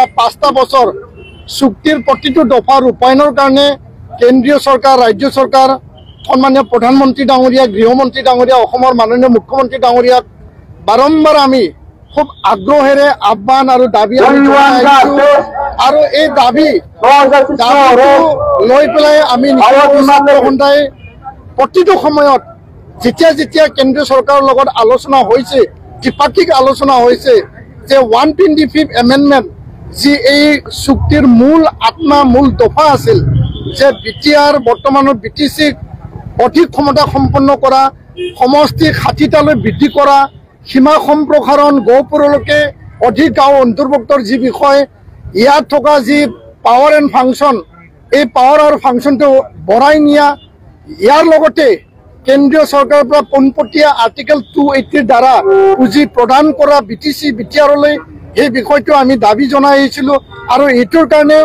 5টা বছৰ চুক্তিৰ প্ৰতিটো দফা ৰূপায়ণৰ কাৰণে কেন্দ্ৰীয় চৰকাৰ ৰাজ্য চৰকাৰ সন্মানীয় প্ৰধানমন্ত্ৰী ডাঙৰীয়া গৃহমন্ত্ৰী ডাঙৰীয়া অসমৰ মাননীয় মুখ্যমন্ত্ৰী ডাঙৰীয়াক বাৰম্বাৰ আমি খুব আগ্ৰহেৰে আহ্বান আৰু দাবী আৰু এই দাবী লৈ পেলাই আমি সন্ধাই প্ৰতিটো সময়ত যেতিয়া কেন্দ্ৰীয় চৰকাৰৰ লগত আলোচনা হৈছে দ্বিপাক্ষিক আলোচনা হৈছে যে 125th এমেণ্ডমেণ্ট যি এই চুক্তিৰ মূল আত্মা মূল দফা আছিল যে বিটিআৰ বৰ্তমানৰ বিটিচিক অধিক ক্ষমতা সম্পন্ন কৰা সমষ্টি 60টালৈ বৃদ্ধি কৰা সীমা সম্প্ৰসাৰণ গহপুৰলৈকে অধিক গাঁও অন্তৰ্ভুক্তৰ যি বিষয় ইয়াত থকা যি পাৱাৰ এণ্ড ফাংচন এই পাৱাৰ আৰু ফাংচনটো বঢ়াই নিয়া ইয়াৰ লগতে কেন্দ্ৰীয় চৰকাৰৰ পৰা পোনপটীয়া আৰ্টিকেল 280ৰ দ্বাৰা পুঁজি প্ৰদান কৰা বিটিচি বিটিআৰলৈ এই বিষয়টো আমি দাবী জনাই আহিছিলোঁ আৰু এইটোৰ কাৰণে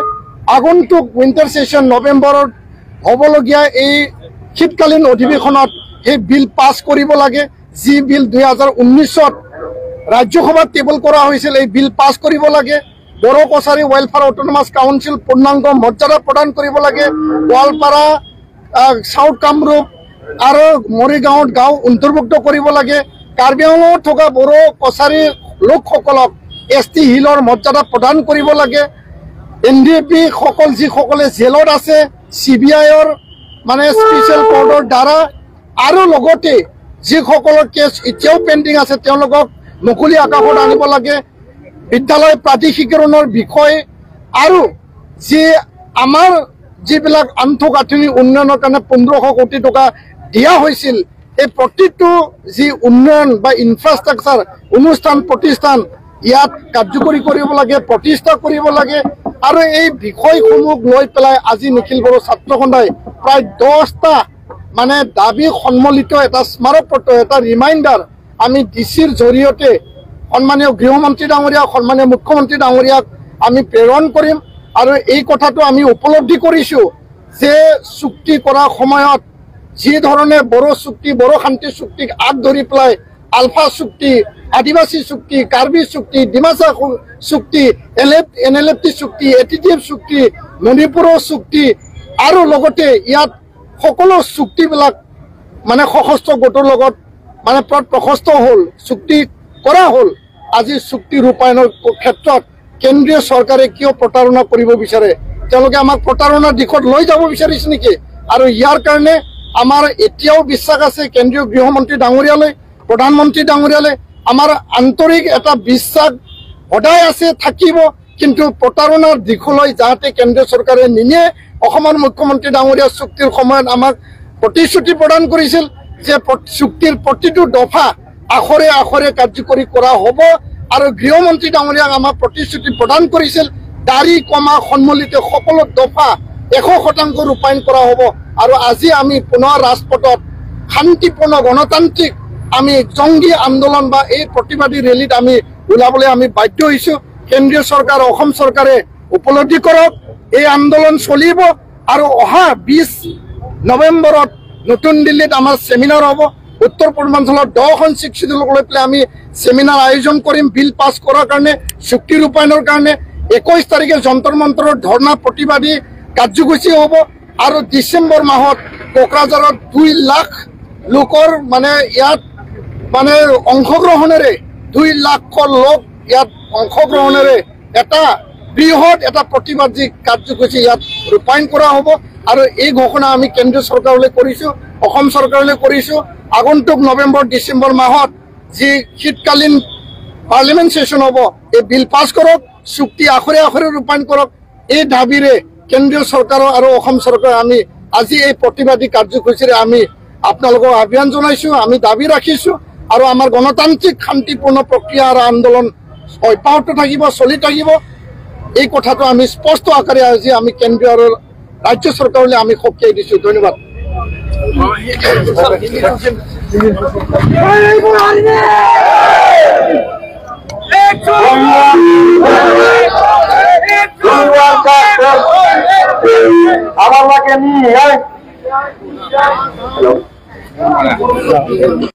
আগন্তুক উইণ্টাৰ সেশ্যন নৱেম্বৰত হ'বলগীয়া এই শীতকালীন অধিৱেশনত এই বিল পাছ কৰিব লাগে যি বিল 2019ত ৰাজ্যসভাত টেবল কৰা হৈছিল এই বিল পাছ কৰিব লাগে Bodo Kachari welfare autonomous council পূৰ্ণাংগ মৰ্যাদা প্ৰদান কৰিব লাগে গোৱালপাৰা সাউথ কামৰূপ আৰু মৰিগাঁৱত গাঁও অন্তৰ্ভুক্ত কৰিব লাগে কাৰ্বি আংলঙত থকা বড়ো কছাৰী লোকসকলক ST হিলৰ মৰ্যাদা প্ৰদান কৰিব লাগে NDP সকল যিসকলে জেলত আছে CBIৰ মানে স্পেচিয়েল কোৰ্টৰ দ্বাৰা আৰু লগতে যিসকলৰ কেছ এতিয়াও পেণ্ডিং আছে তেওঁলোকক মুকলি আকাশত আনিব লাগে বিদ্যালয় প্ৰাধিকৰণৰ বিষয় আৰু যি আমাৰ যিবিলাক আন্তঃগাঁথনি উন্নয়নৰ কাৰণে 1500 কোটি টকা দিয়া হৈছিল এই প্ৰতিটো যি উন্নয়ন বা ইনফ্ৰাষ্ট্ৰাকচাৰ অনুষ্ঠান প্ৰতিষ্ঠান ইয়াত কাৰ্যকৰী কৰিব লাগে প্ৰতিষ্ঠা কৰিব লাগে আৰু এই বিষয়সমূহ লৈ পেলাই আজি নিখিল বড়ো ছাত্ৰ সন্থাই প্ৰায় 10টা মানে দাবী সন্মিলিত এটা স্মাৰকপত্ৰ এটা ৰিমাইণ্ডাৰ আমি ডিচিৰ জৰিয়তে সন্মানীয় গৃহমন্ত্ৰী ডাঙৰীয়া সন্মানীয় মুখ্যমন্ত্ৰী ডাঙৰীয়াক আমি প্ৰেৰণ কৰিম আৰু এই কথাটো আমি উপলব্ধি কৰিছোঁ যে চুক্তি কৰাৰ সময়ত যি ধৰণে বড়ো চুক্তি বড়ো শান্তি চুক্তিক আগ ধৰি পেলাই আলফা চুক্তি আদিবাসী চুক্তি কাৰ্বি চুক্তি ডিমাচা চুক্তি NLFT চুক্তি ATTF চুক্তি মণিপুৰৰ চুক্তি আৰু লগতে ইয়াত সকলো চুক্তিবিলাক মানে সশস্ত্ৰ গোটৰ লগত মানে প্ৰশস্ত হ'ল চুক্তি কৰা হ'ল আজি চুক্তি ৰূপায়ণৰ ক্ষেত্ৰত কেন্দ্ৰীয় চৰকাৰে কিয় প্ৰতাৰণা কৰিব বিচাৰে তেওঁলোকে আমাক প্ৰতাৰণাৰ দিশত লৈ যাব বিচাৰিছে নেকি আৰু ইয়াৰ কাৰণে আমাৰ এতিয়াও বিশ্বাস আছে কেন্দ্ৰীয় গৃহমন্ত্ৰী ডাঙৰীয়ালৈ প্ৰধানমন্ত্ৰী ডাঙৰীয়ালৈ আমাৰ আন্তৰিক এটা বিশ্বাস সদায় আছে থাকিব কিন্তু প্ৰতাৰণাৰ দিশলৈ যাতে কেন্দ্ৰীয় চৰকাৰে নিনিয়ে অসমৰ মুখ্যমন্ত্ৰী ডাঙৰীয়া চুক্তিৰ সময়ত আমাক প্ৰতিশ্ৰুতি প্ৰদান কৰিছিল যে চুক্তিৰ প্ৰতিটো দফা আখৰে আখৰে কাৰ্যকৰী কৰা হ'ব আৰু গৃহমন্ত্ৰী ডাঙৰীয়াক আমাক প্ৰতিশ্ৰুতি প্ৰদান কৰিছিল দাড়ি কমা সন্মিলিত সকলো দফা 100% ৰূপায়ণ কৰা হ'ব আৰু আজি আমি পুনৰ ৰাজপথত শান্তিপূৰ্ণ গণতান্ত্ৰিক আমি জংগী আন্দোলন বা এই প্ৰতিবাদী ৰেলীত আমি ওলাবলৈ আমি বাধ্য হৈছোঁ কেন্দ্ৰীয় চৰকাৰ অসম চৰকাৰে উপলব্ধি কৰক এই আন্দোলন চলিব আৰু অহা 20 নৱেম্বৰত নতুন দিল্লীত আমাৰ সেমিনাৰ হ'ব উত্তৰ পূৰ্বাঞ্চলৰ 10খন শিক্ষিতক লৈ পেলাই আমি সেমিনাৰ আয়োজন কৰিম বিল পাছ কৰাৰ কাৰণে চুক্তি ৰূপায়ণৰ কাৰণে 21 তাৰিখে যন্তৰ মন্তৰৰ ধৰ্ণা প্ৰতিবাদী কাৰ্যসূচী হ'ব আৰু ডিচেম্বৰ মাহত কোকৰাঝাৰত 2 লাখ লোকৰ মানে ইয়াত মানে অংশগ্ৰহণেৰে 2 লাখ লোক ইয়াত অংশগ্ৰহণেৰে এটা বৃহৎ এটা প্ৰতিবাদী কাৰ্যসূচী ইয়াত ৰূপায়ণ কৰা হ'ব আৰু এই ঘোষণা আমি কেন্দ্ৰীয় চৰকাৰলৈ কৰিছোঁ অসম চৰকাৰলৈ কৰিছোঁ আগন্তুক নৱেম্বৰ ডিচেম্বৰ মাহত যি শীতকালীন পাৰ্লিমেণ্ট সেশ্যন হ'ব এই বিল পাছ কৰক চুক্তি আখৰে আখৰে ৰূপায়ণ কৰক এই দাবীৰে কেন্দ্ৰীয় চৰকাৰ আৰু অসম চৰকাৰ আমি আজি এই প্ৰতিবাদী কাৰ্যসূচীৰে আমি আপোনালোকক আহ্বান জনাইছোঁ আমি দাবী ৰাখিছোঁ আৰু আমাৰ গণতান্ত্ৰিক শান্তিপূৰ্ণ প্ৰক্ৰিয়া আৰু আন্দোলন অব্যাহত থাকিব চলি থাকিব এই কথাটো আমি স্পষ্ট আকাৰে আজি আমি কেন্দ্ৰীয় আৰু ৰাজ্য চৰকাৰলৈ আমি সকীয়াই দিছোঁ ধন্যবাদ আমাৰ